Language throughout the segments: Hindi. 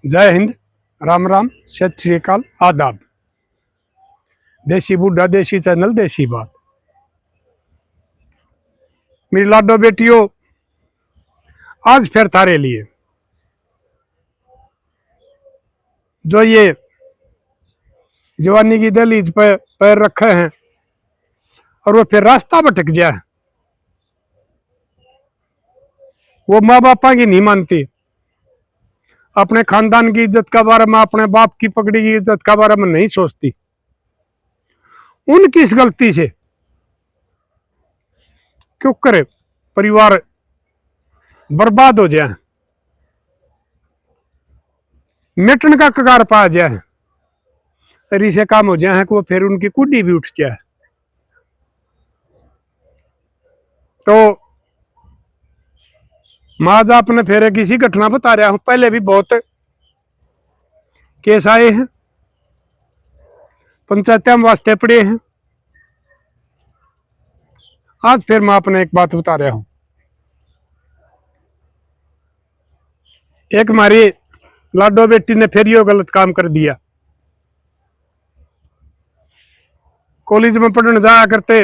जय हिंद, राम राम, सत श्री अकाल, आदाब। देसी बूढ़ा देसी चैनल देसी बात। मेरी लाडो बेटियों, आज फिर थारे लिए जो ये जवानी की दहलीज पर पैर रखे हैं और वो फिर रास्ता भटक जाए, वो माँ बापा की नहीं मानती, अपने खानदान की इज्जत का बारे में, अपने बाप की पगड़ी की इज्जत का बारे में नहीं सोचती। उनकी इस गलती से क्यों करे परिवार बर्बाद हो जाए, मिटन का कगार पा जाए, और इसे काम हो जाए कि वो फिर उनकी कुड्डी भी उठ जाए। तो मैं आज आपने फिर एक इसी घटना बता रहा हूं। पहले भी बहुत केस आए हैं, पंचायत वास्ते पड़े हैं। आज फिर मैं आपने एक बात बता रहा हूं। एक हमारी लाडो बेटी ने फिर यो गलत काम कर दिया। कॉलेज में पढ़ने जाया करते,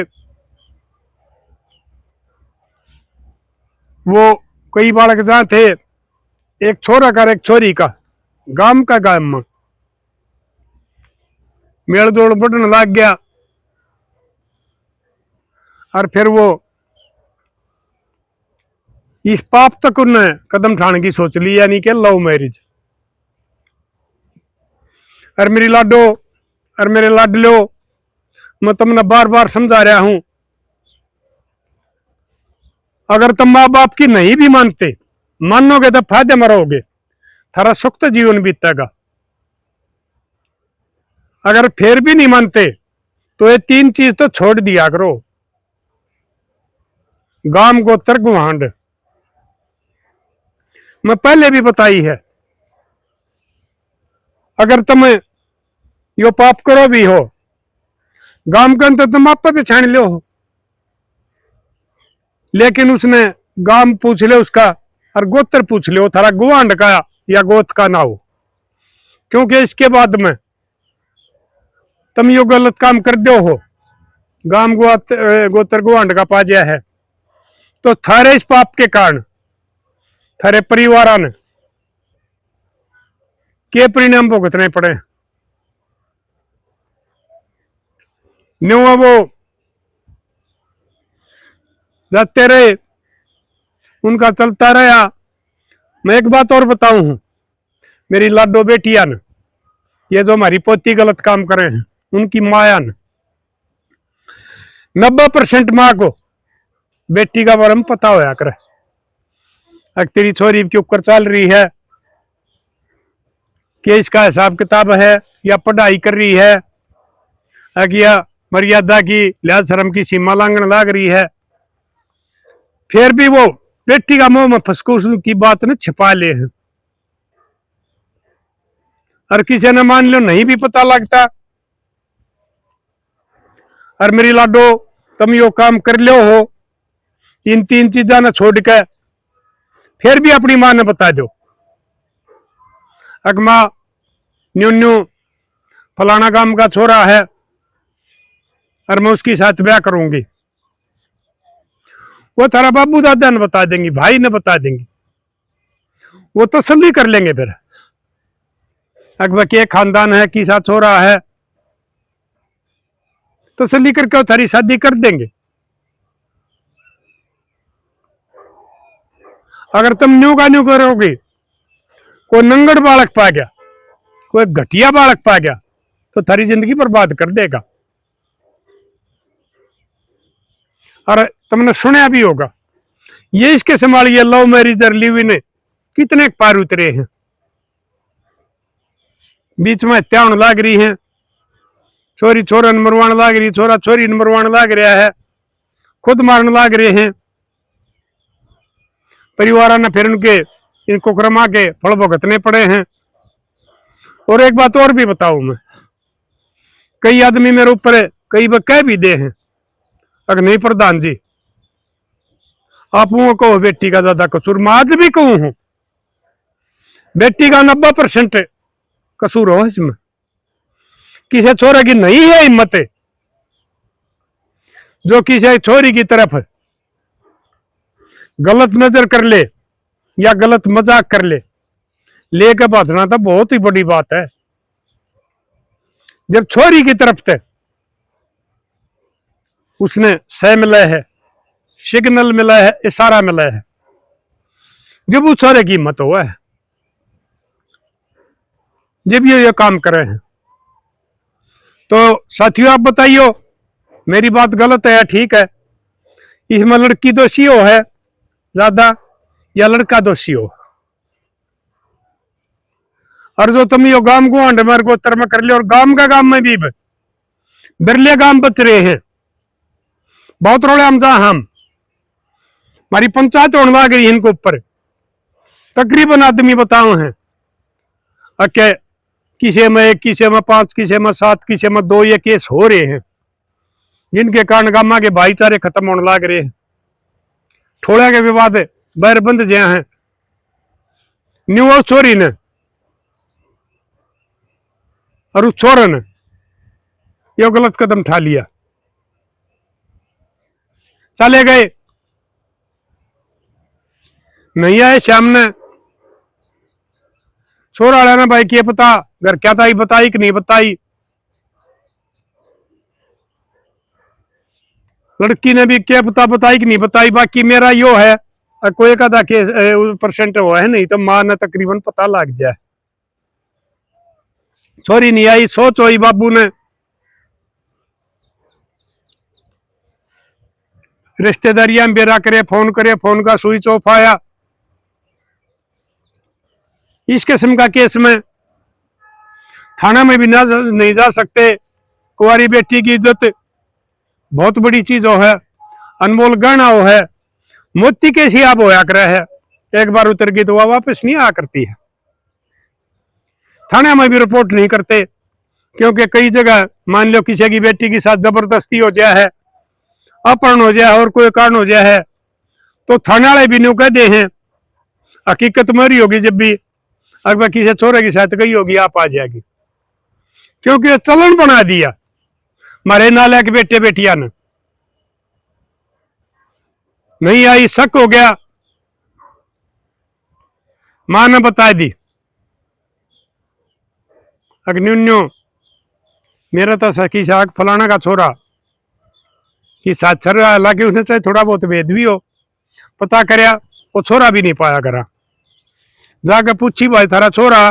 वो कई बालक जहाँ थे, एक छोरा का एक छोरी का गांव में मेल जोड़ बढ़ने लग गया। और फिर वो इस पाप तक उन्हें कदम उठाने की सोच ली, यानी कि लव मैरिज। और मेरी लाडो और मेरे लाडलो, मैं तुमने बार बार समझा रहा हूं, अगर तुम माँ बाप की नहीं भी मानोगे तो फायदे में रहोगे, थारा सुख जीवन बीतेगा। अगर फिर भी नहीं मानते तो ये तीन चीज तो छोड़ दिया करो: गाम, गोत्र, गुहांड। मैं पहले भी बताई है, अगर तुम यो पाप करो भी हो, गाम के अंतर तुम आप पे छान लो हो, लेकिन उसने गाम पूछ ले उसका और गोत्र पूछ लो थारा गुहांड का या गोत का ना हो, क्योंकि इसके बाद में तुम यो गलत काम कर दो हो, गाम गोत्र गुहांड का पा गया है, तो थारे इस पाप के कारण थारे परिवार ने के परिणाम भुगतने पड़े। न्यू वो जाते रहे, उनका चलता रहा। मैं एक बात और बताऊं, मेरी लाडो बेटियां ने, ये जो हमारी पोती गलत काम करे हैं, उनकी माया ने 90% माँ को बेटी का बारे में पता होया करे। अगर तेरी छोरी के ऊपर चल रही है कि इसका हिसाब किताब है, या पढ़ाई कर रही है, या मर्यादा की लिहाज शर्म की सीमा लांघने लग रही है, फिर भी वो बेटी का मुंह में फंसकूस की बात ने छिपा ले है। और किसी ने मान लो नहीं भी पता लगता, और मेरी लाडो तुम यो काम कर लो हो, इन तीन चीजा ने छोड़ के फिर भी अपनी मां ने बता दो, अग मां न्यू न्यू फलाना गांव का छोरा है और मैं उसके साथ ब्याह करूंगी, वो थारा बाबू दादा ने बता देंगी, भाई ने बता देंगी, वो तसल्ली कर लेंगे। फिर अकबर के खानदान है, किसा छोरा है, तसल्ली करके वो थारी शादी कर देंगे। अगर तुम न्यू का न्यू करोगे, कोई नंगड़ बालक पा गया, कोई घटिया बालक पा गया, तो थारी जिंदगी बर्बाद कर देगा। और तुमने सुना भी होगा, ये इसके संभालिए लव मैरिज और लिव इन कितने पार उतरे हैं, बीच में हत्या होने लग रही है, छोरी छोरा ने मरवाने लग रही, छोरा छोरी ने मरवाने लग रहा है, खुद मारने लग रहे हैं। परिवार ने फिर उनके इनको क्रमा के फल भुगतने पड़े हैं। और एक बात और भी बताऊं मैं, कई आदमी मेरे ऊपर कई बार कह भी दे हैं, अगर नहीं प्रधान जी आप कहो बेटी का ज्यादा कसूर, मैं आज भी कहूं हूं, बेटी का 90% कसूर हो इसमें। किसी छोरे की नहीं है हिम्मत जो किसी छोरी की तरफ गलत नजर कर ले या गलत मजाक कर ले, लेकर भागना तो बहुत ही बड़ी बात है। जब छोरी की तरफ थे उसने सह मिला है, सिग्नल मिला है, इशारा मिला है, जब उस छोरे की हिम्मत हुआ है, जब ये काम कर रहे हैं। तो साथियों आप बताइयो मेरी बात गलत है या ठीक है? इसमें लड़की दोषी हो है ज्यादा या लड़का दोषी हो? और जो तुम यो गांव गुआंड मार गोतर में कर ले, और गांव का गांव में भी बिरले गांव बच रहे हैं, बहुत रोड़े हम जा हम हमारी पंचायत होने लग रही है इनके ऊपर। तकरीबन आदमी बताओ हैं अके किसी में 1, किसी में 5, किसी में 7, किसी में 2 ये केस हो रहे हैं, जिनके कारण गामा के भाईचारे खत्म होने लग रहे हैं। ठोड़ा के विवाद बैर बंद जया हैं, न्यू चोरी ने और उस छोर ने यो गलत कदम उठा लिया, चले गए, नहीं आए सामने। छोर वाला ने भाई क्या पता घर क्या था, बताई कि नहीं बताई। लड़की ने भी क्या पता बताई कि नहीं बताई। बाकी मेरा यो है कोई का परसेंट हुआ है, नहीं तो मां ने तकरीबन पता लग जाए। छोरी नहीं आई, सोच हुई बाबू ने, रिश्तेदारियां में बेरा करे, फोन का स्विच ऑफ आया। इस किस्म का केस में थाना में भी नहीं जा सकते। कुंवारी बेटी की इज्जत बहुत बड़ी चीज हो है, अनमोल गहना हो है। मोती कैसी आप होया करे है, एक बार उतर गई तो वह वापस नहीं आ करती है। थाने में भी रिपोर्ट नहीं करते, क्योंकि कई जगह मान लो किसी की बेटी के साथ जबरदस्ती हो जाए है, अपहरण हो जाए और कोई कारण हो जाए है, तो थाने वाले भी न्यू कह दे हैं हकीकत मरी होगी, जब भी अगर किसी छोरे के साथ गई होगी आप आ जाएगी, क्योंकि चलन बना दिया मारे नाले के बेटे बेटिया ने। नहीं आई, शक हो गया, मां ने बता दी अग्निन्यो मेरा तो सखी साग फलाना का छोरा कि साथ चल रहा, हालांकि उसने चाहे थोड़ा बहुत भेद भी हो, पता करया वो छोरा भी नहीं पाया करा। जाके पूछी भाई थारा छोरा,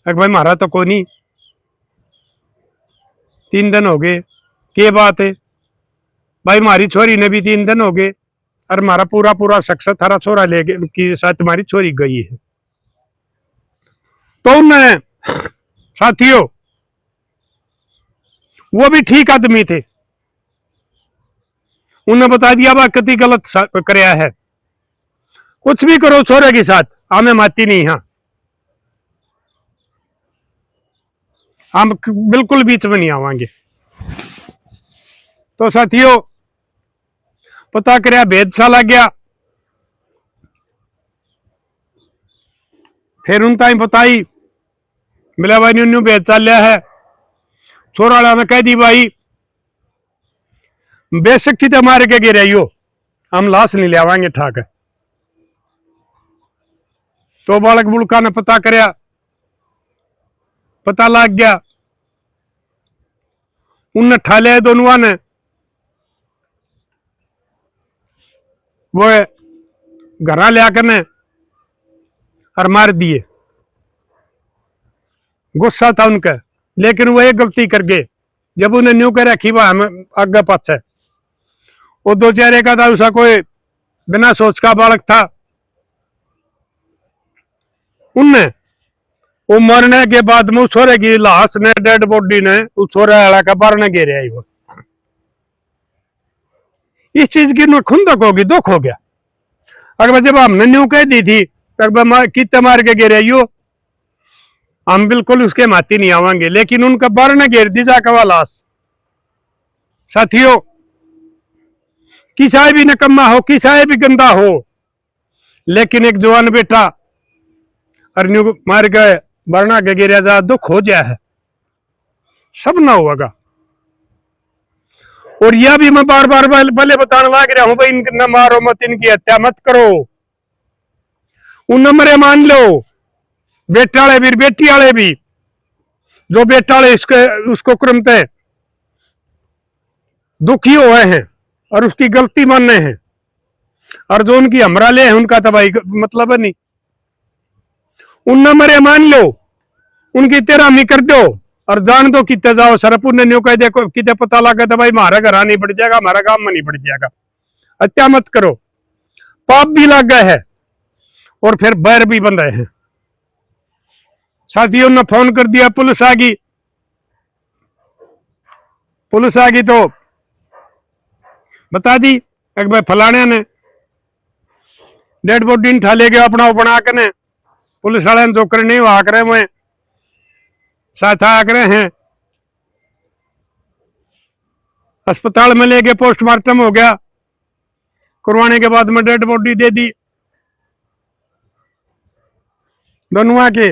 भाई मारा तो कोई नहीं, 3 दिन हो गए, के बात है भाई मारी छोरी ने भी 3 दिन हो गए, और मारा पूरा शख्स थारा छोरा लेके की साथ तुम्हारी छोरी गई है। तो उनने साथियों वो भी ठीक आदमी थे, उन्होंने बता दिया बा कति गलत करया है, कुछ भी करो छोरे के साथ हमें माती नहीं, हाँ हम बिल्कुल बीच में नहीं आवांगे। तो साथियों पता करया भेद सा लग गया, फिर उन ताई बताई मिला भाई न्यू भेद चल लिया है। छोरा वाला ने कह दी भाई बेशक की तो मार के गिरे यो, हम लाश नहीं ले आवांगे ठाक। तो बालक बुड़का ने पता करया, पता लग गया, उनने ठा लिया दोनों ने, वो घर ले आकर ने और मार दिए। गुस्सा था उनका, लेकिन वो एक गलती कर गए, जब उन्हें न्यू कर रखी वह हम आगे पास है, वो 2 चेहरे का था, उसका कोई बिना सोच का बालक था। उनने वो मरने के बाद में उस छोरे की लाश ने, डेड बॉडी ने उस छोरे वाला का बारने गिरे आई। वो इस चीज की न खुंदक होगी, दुख हो गया। अगर जब हमने न्यू कह दी थी कितने मार के गिरे यो, हम बिल्कुल उसके माती नहीं आवांगे, लेकिन उनका बारने गिर दी जाकर लाश। साथियों किसाए भी नकम्मा हो, किसाए भी गंदा हो, लेकिन एक जवान बेटा और न्यू मार के बरना के गिरा जा दुख हो जाए है, सब ना होगा। और यह भी मैं बार बार भले बताने लग रहा हूं भाई, इनके न मारो मत, इनकी हत्या मत करो। उन नंबर मान लो, बेटे वाले भी बेटी वाले भी, जो बेटा वाले उसको क्रमते दुखी हुए हैं और उसकी गलती मानने हैं, और जो उनकी हमरा ले है उनका तो भाई मतलब है नहीं। उन नंबर मान लो, उनकी तेरामी कर दो और जान दो कितने जाओ सर पुण्य न्यू कह देखो कितने पता लगा था भाई हमारा घर नहीं पड़ जाएगा, हमारा काम में नहीं पड़ जाएगा। हत्या मत करो, पाप भी लग गए है और फिर बैर भी बन रहे हैं। साथियों ने फोन कर दिया, पुलिस आ गई। पुलिस आ गई तो बता दी एक भाई फलाने ने डेड बॉडी उठा ले गया अपना बना के ने, पुलिस वाले जो कर नहीं वहा करे मैं साथ आ रहे हैं। अस्पताल में ले गए, पोस्टमार्टम हो गया, करवाने के बाद में डेड बॉडी दे दी दोनों के।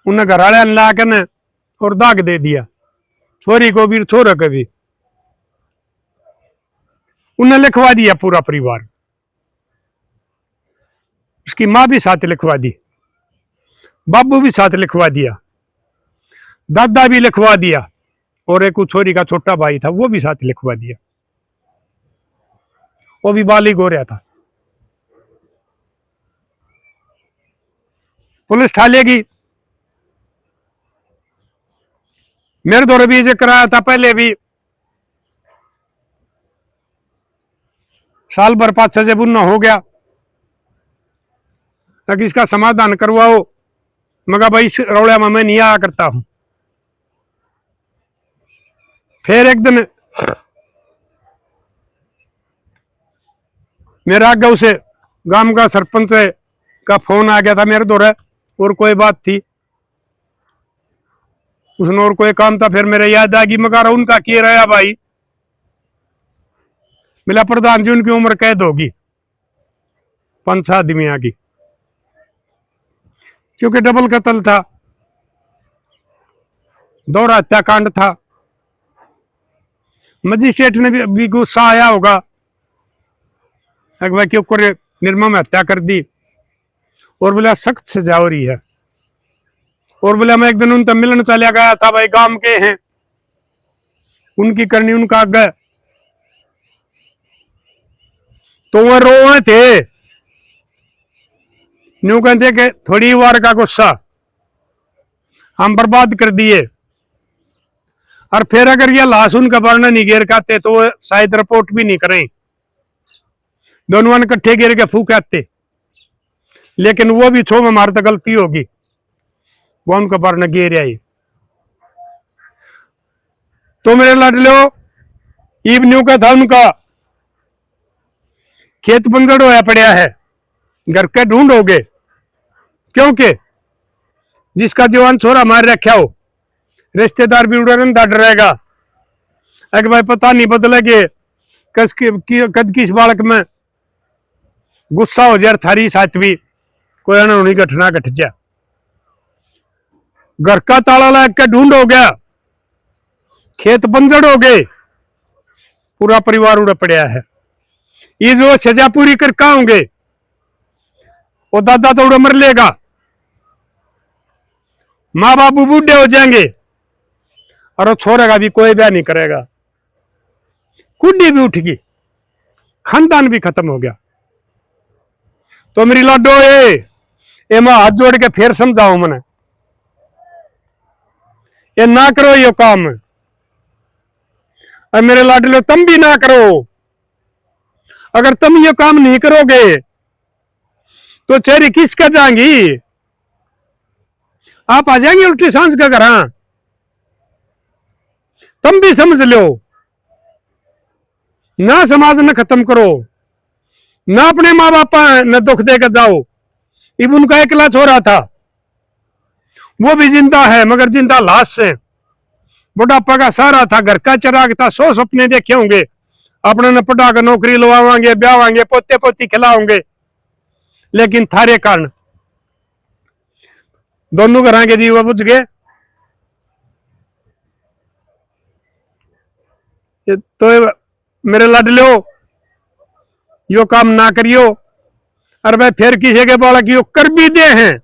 उन्हें घर वाले ला के ने और दाग दे दिया, छोरी को भी छोरा को भी। उन्हें लिखवा दिया पूरा परिवार, उसकी मां भी साथ लिखवा दी, बाबू भी साथ लिखवा दिया, दादा भी लिखवा दिया, और एक छोरी का छोटा भाई था वो भी साथ लिखवा दिया, वो भी बालिग हो रहा था। पुलिस ठा लेगी। मेरे द्वारा भी कराया था पहले भी, साल भर 5-6 जब उन्ना हो गया ताकि इसका समाधान करवाओ। मगर भाई इस रौड़े में मैं नहीं आया करता हूं। फिर एक दिन मेरा गांव से गांव का सरपंच का फोन आ गया था मेरे द्वारा, और कोई बात थी उसने और कोई काम था। फिर मेरे याद आ गई, मगर उनका क्या रहा भाई, मिला प्रधान जी उनकी उम्र कैद होगी 5-6 आदमी आ गई, क्योंकि डबल कत्ल था, दोहरा हत्याकांड था। मजिस्ट्रेट ने भी गुस्सा आया होगा भाई क्यों करे, निर्मम हत्या कर दी, और बोला सख्त सजा हो रही है। और बोला मैं एक दिन उनसे मिलने चला गया था, भाई गांव के हैं, उनकी करनी उनका आगे, तो वो रोए थे, न्यू कहते कि थोड़ी बार का गुस्सा हम बर्बाद कर दिए, और फिर अगर ये लाश उनका वर्ण नहीं गिर खाते तो शायद रिपोर्ट भी नहीं करें, दोनों इकट्ठे गिर के फूक आते। लेकिन वो भी छो में हमारी तो गलती होगी, वो उनका वर्ण गिर आई। तो मेरे लाडलो ईब न्यू का था, उनका खेत बंजड़ होया पड़ा है, घर के ढूंढोगे, क्योंकि जिसका जवान छोरा मार रखा हो रिश्तेदार भी उड़न डरेगा अगर भाई पता नहीं बदलेगे कद किस बालक में गुस्सा हो जाए, थारी साथ भी कोई अनहोनी घटना घट जा। घर का ताला लग के ढूंढ हो गया, खेत बंजड़ हो गए, पूरा परिवार उड़ पड़ा है। ये जो सजा पूरी कर का होंगे, वो दादा तो उड़ मर लेगा, माँ बाबू बूढ़े हो जाएंगे, और वो छोरे का भी कोई ब्याह नहीं करेगा, कुड्डी भी उठ गई, खानदान भी खत्म हो गया। तो मेरी लाडो ये मैं हाथ जोड़ के फिर समझाऊ मैंने, ये ना करो ये काम, और मेरे लाडलो तुम भी ना करो। अगर तुम ये काम नहीं करोगे तो चेरी किसका जाएंगी, आप आ जाएंगे उल्टी सांझ का घर। तुम भी समझ लो, ना समाज ने खत्म करो, ना अपने माँ बाप ने दुख देकर जाओ। इब उनका एकला छोरा था, वो भी जिंदा है मगर जिंदा लाश से, बुढ़ापा का सारा था, घर का चिराग था, 100 सपने देखे होंगे, अपने ने पढ़ा कर नौकरी लवावांगे, ब्यावांगे, पोते पोती खिलाओगे, लेकिन थारे कारण दोनों घर के दीवा बुझ गए। तो मेरे लाडलो यो काम ना करियो, और भाई फिर किसी के बालक यो कर भी दे हैं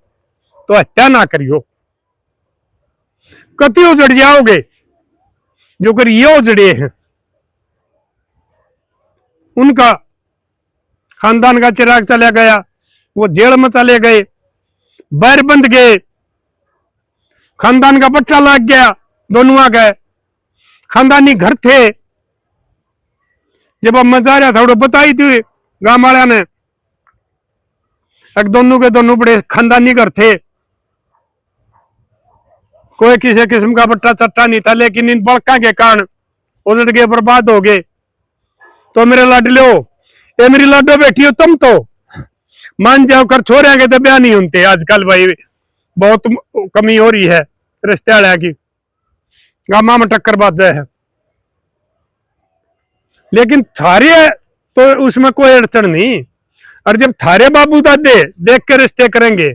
तो हत्या ना करियो। कति उजड़ जाओगे जो कर ये उजड़े हैं। उनका खानदान का चिराग चला गया, वो जेल में चले गए, बाहर बंद गए, खानदान का पट्टा लग गया, दोनों आ गए। खानदानी घर थे, जब अब मजा आ रहा था बताई थी गांव वाले ने, दोनों के दोनों बड़े खानदानी घर थे, कोई किसी किस्म का पट्टा चट्टा नहीं था, लेकिन इन बड़का के कारण उजड़ गए, बर्बाद हो गए। तो मेरे लाडलो, ये मेरी लाडो बैठी हो तुम तो मान जाओ कर छोरे के तो ब्याह नहीं होते आजकल भाई, बहुत कमी हो रही है रिश्ते वाले की, गामा में टक्कर बाज है। लेकिन थारे तो उसमें कोई अड़चन नहीं, और जब थारे बाबू दादे देख के रिश्ते करेंगे,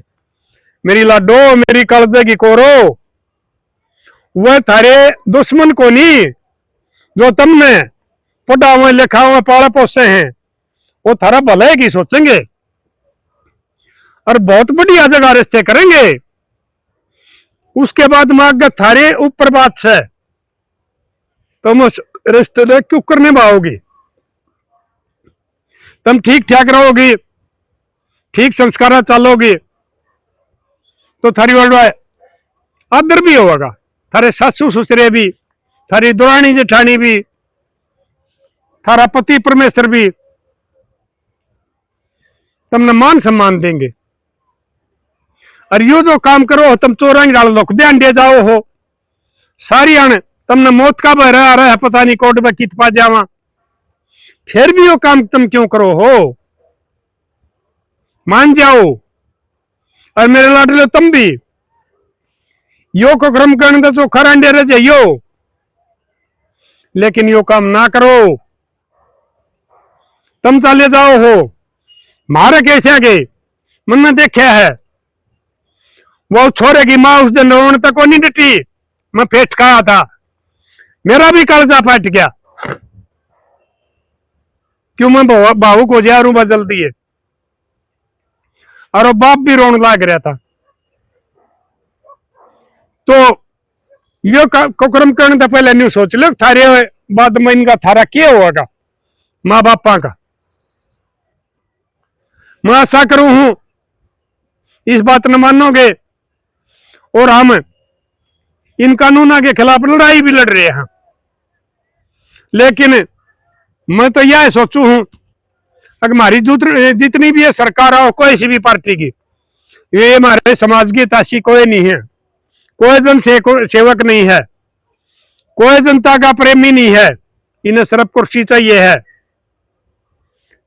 मेरी लाडो मेरी कलजे की कोरो, वह थारे दुश्मन को नहीं, जो तुमने पढ़ा हुए लिखा हुए पाले पोसे हैं, वो थारा भले की सोचेंगे और बहुत बढ़िया जगह रिश्ते करेंगे। उसके बाद मांग थारे ऊपर बात से तुम उस रिश्ते क्यों करने पाओगे, तुम ठीक ठाक रहोगी, ठीक संस्कार चलोगी, तो थारी वर्ल्ड आदर भी होगा, थारे सासू ससुरे भी, थारी दुरानी जेठानी भी, थारा पति परमेश्वर भी तुमने मान सम्मान देंगे। और यो जो काम करो तुम चोरंग डाल लो ध्यान दे जाओ हो, सारी आने तुमने मौत का बहरा आ रहा है, पता नहीं कोर्ट में कित पा जावा, फिर भी वो काम तुम क्यों करो हो, मान जाओ। और मेरे लाडले तुम भी यो को क्रम करने तो चोखा रांडे रह जाइयो, लेकिन यो काम ना करो, तुम चले जाओ हो। मारे कैसे आगे मैंने देखा है, वो छोरे की माँ उस दिन रोने तक नहीं डटी, मैं पेट खाया था, मेरा भी कलजा फट गया, क्यों मैं बाहू को जा रू जल्दी है, और वो बाप भी रोने लग रहा था। तो यो कुकर्म करने तो पहले नहीं सोच लो थारे बाद में इनका थारा क्या होगा माँ बापा का। मैं आशा करूं हूं इस बात न मानोगे, और हम इन कानूनों के खिलाफ लड़ाई भी लड़ रहे हैं। लेकिन मैं तो यह सोचू हूं, अगर हमारी जितनी भी है सरकार हो कोई सी भी पार्टी की, ये हमारे समाज की ताशी कोई नहीं है, कोई जन सेवक नहीं है, कोई जनता का प्रेमी नहीं है, इन्हें सिर्फ कुर्सी चाहिए है।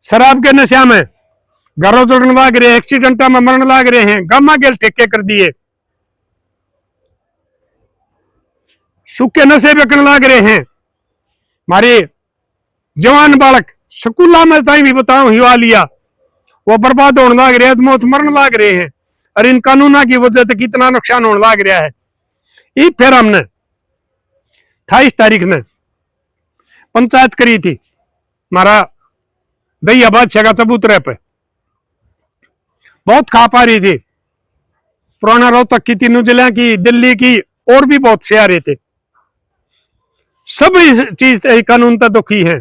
शराब के नशा में घरों जोड़ने लग रहे, एक्सीडेंट में मरने लग रहे हैं, गामा गेल ठेके कर दिए, सूखे नशे बिकने लग रहे हैं, हमारे जवान बालक स्कूलों में ताई भी बताऊं हिवा लिया, वो बर्बाद होने लग रहे हैं, मौत मरने लग रहे हैं, और इन कानूनों की वजह से कितना नुकसान होने लग रहा है। ये फिर हमने 28 तारीख ने पंचायत करी थी, हमारा दहिया बादशाह का चबूतरे पे बहुत खा पा रही थी, पुराना रोहतक की, तीनों जिले की, दिल्ली की, और भी बहुत से आ रहे थे, सब इस चीज कानून तक दुखी है।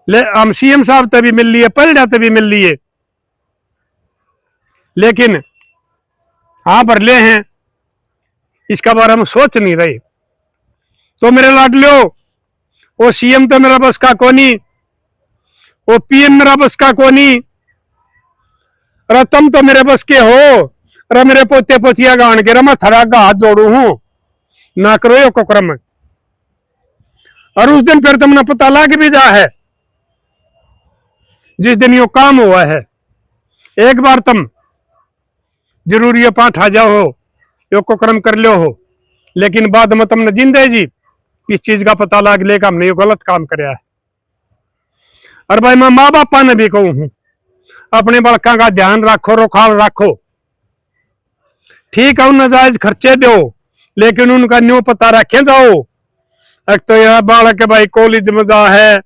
हम सीएम साहब तभी मिल लिए, पलड़ा तभी मिल लिए, लेकिन हाँ भरले हैं, इसका बारे में सोच नहीं रहे। तो मेरे लाडलो, वो सीएम तो मेरा बस का कोनी, वो पीएम मेरा बस का कोनी, अरे तुम तो मेरे बस के हो, अरे मेरे पोते पोतिया गान के मैं थरा का हाथ जोड़ू हूं, ना करो यो कुकर्म। और उस दिन फिर तुमने पता लग भी जा है, जिस दिन यो काम हुआ है, एक बार तुम जरूर ये पाठ आ जाओ हो, यो कुकर्म कर लो हो, लेकिन बाद में तुमने जिंदे जी इस चीज का पता लग लेगा हमने ये गलत काम कराया है। और भाई मैं माँ बापा ने भी कहूं हूं, अपने बड़का का ध्यान रखो, रोखाल रखो। ठीक है, नाजायज खर्चे दो, लेकिन उनका न्यू पता रखे जाओ। एक तो यह बालक भाई कॉलेज में जा है,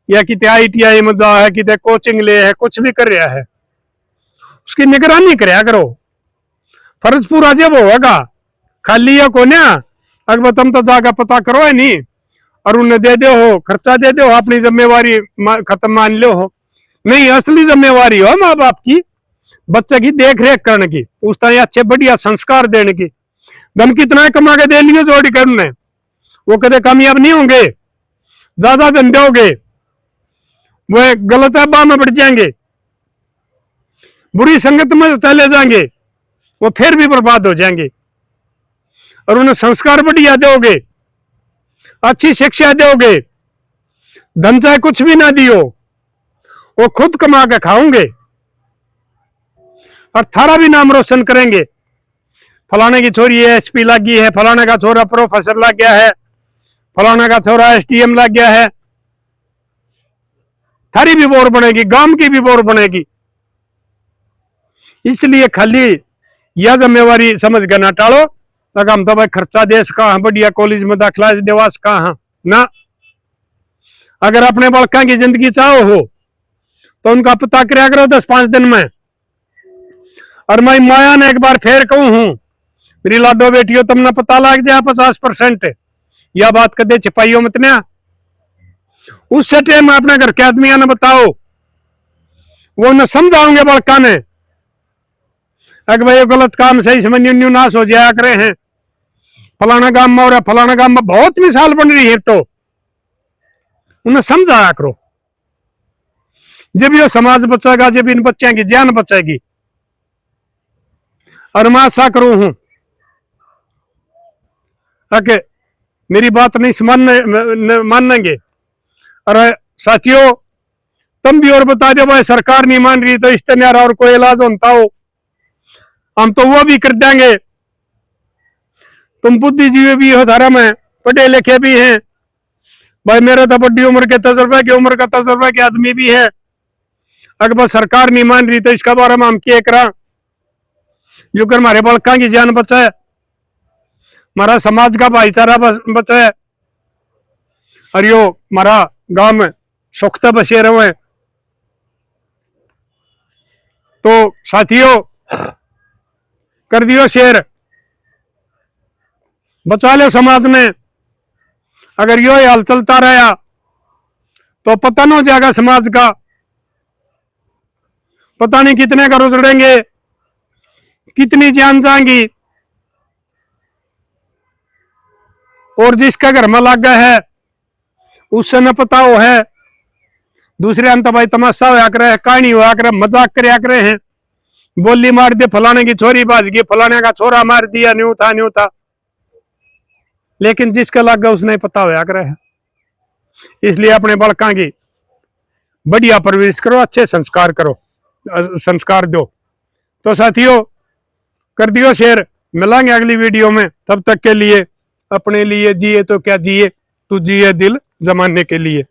या कितने ITI में जा है, कितने कोचिंग ले है, कुछ भी कर रहा है, उसकी निगरानी कराया करो। फर्ज पूरा जब होगा, खाली या को ना अगर तुम तो जाकर पता करो है नहीं, और उन्हें दे दो हो, खर्चा दे दो, अपनी जिम्मेवारी खत्म मान लो हो। नहीं, असली जिम्मेवारी हो माँ बाप की, बच्चे की देख रेख करने की, उस तरह अच्छे बढ़िया संस्कार देने की। धन कितना कमा के दे लियो जोड़ी करने, वो कदे कामयाब नहीं होंगे। ज्यादा धन दोगे वो गलत अब्बा में बढ़ जाएंगे, बुरी संगत में चले जाएंगे, वो फिर भी बर्बाद हो जाएंगे। और उन्हें संस्कार बढ़िया दोगे, अच्छी शिक्षा दोगे, धन चाहे कुछ भी ना दियो, वो खुद कमा के खाओगे और थारा भी नाम रोशन करेंगे। फलाने की छोरी SP लगी है, फलाने का छोरा प्रोफेसर लग गया है, फलाने का छोरा STM लग गया है, थारी भी बोर बनेगी, गांव की भी बोर बनेगी। इसलिए खाली यह जिम्मेवारी समझ कर ना टालो, हम तो भाई खर्चा देश का बढ़िया कॉलेज में दाखिला देवास का ना। अगर अपने बड़का की जिंदगी चाहो हो तो उनका पता कराया करो 10-5 दिन में। और मैं माया ने एक बार फिर कहूं हूं, मेरी लाडो बेटियों, तुमने पता लग जाए 50%, यह बात कदे छिपाइयो मत ना। उससे टाइम अपने घर के आदमियों ने बताओ, वो उन्हें समझाओगे बड़का ने, अगर भाई गलत काम सही समझ न्यू नाश हो जाया करे हैं। फलाना गांव में और फलाना गांव में बहुत मिसाल बन रही है, तो उन्हें समझाया करो। जब ये समाज बचेगा, जब इन बच्चों की जान बचेगी। और मैं आशा करूं हूं कि मेरी बात नहीं मानेंगे। और साथियों, तुम भी और बता दो भाई, सरकार नहीं मान रही तो इस तरह और कोई इलाज होता हो, हम तो वो भी कर देंगे। तुम बुद्धिजीवी भी हो, धर्म है, पढ़े लिखे भी हैं भाई, मेरे तो बड़ी उम्र के तजुर्बे की उम्र का तजुर्बे के आदमी भी है। अगर बस सरकार नहीं मान रही तो इसका बारे में हम क्या करा, जो कर हमारे बड़का की जान बचे, हमारा समाज का भाईचारा बचे, और यो हमारा गांव में सुखता बसे रहे। तो साथियों, कर दियो शेयर, बचा लो समाज में। अगर यो हाल चलता रहा तो पतन हो जाएगा समाज का, पता नहीं कितने घर उजड़ेंगे, कितनी जान जाएंगी। और जिसका घर में लग गया है उससे न पता हो है, दूसरे अंत भाई तमाशा होया करे, कहानी होया करे, मजाक करया करे हैं, बोली मार दे, फलाने की छोरी बाज गई, फलाने का छोरा मार दिया, न्यू था। लेकिन जिसका लग गया उसने पता होया करे है। इसलिए अपने बड़का की बढ़िया परवरिश करो, अच्छे संस्कार दो। तो साथियों, कर दियो शेयर, मिलेंगे अगली वीडियो में। तब तक के लिए अपने लिए जिए तो क्या जिए, तू जिए दिल जमाने के लिए।